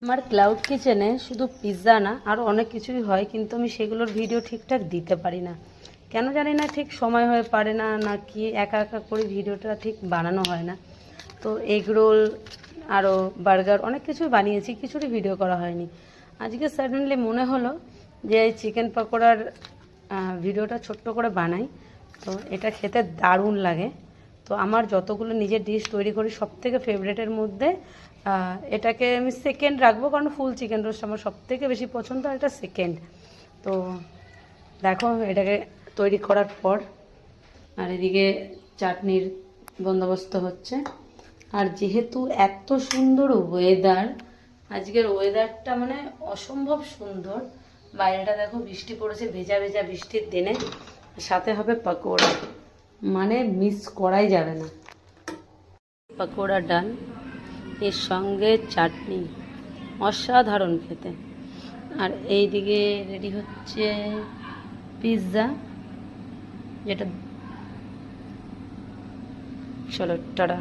আমার ক্লাউড কিচেনে শুধু পিৎজা না আরও অনেক কিছুই হয়, কিন্তু আমি সেগুলোর ভিডিও ঠিকঠাক দিতে পারি না। কেন জানি না, ঠিক সময় হয়ে পারে না, না কি একা একা করে ভিডিওটা ঠিক বানানো হয় না। তো এগ রোল আরও বার্গার অনেক কিছুই বানিয়েছি, কিছুরই ভিডিও করা হয়নি। আজকে সাডেনলি মনে হলো যে এই চিকেন পকোড়ার ভিডিওটা ছোট্ট করে বানাই। তো এটা খেতে দারুণ লাগে। তো আমার যতগুলো নিজের ডিশ তৈরি করি সবথেকে ফেভারিটের মধ্যে এটাকে আমি সেকেন্ড রাখবো, কারণ ফুল চিকেন রোস্ট আমার সবথেকে বেশি পছন্দ, আর এটা সেকেন্ড। তো দেখো এটাকে তৈরি করার পর, আর এদিকে চাটনির বন্দোবস্ত হচ্ছে। আর যেহেতু এত সুন্দর ওয়েদার, আজকের ওয়েদারটা মানে অসম্ভব সুন্দর। বাইরেটা দেখো বৃষ্টি পড়েছে, ভেজা ভেজা বৃষ্টির দিনে, সাথে হবে পকোড়া, মানে মিস করাই যাবে না। পকোড়া ডান, এর সঙ্গে চাটনি, অসাধারণ খেতে। আর এই দিকে রেডি হচ্ছে পিৎজা, যেটা, চলো টাটা।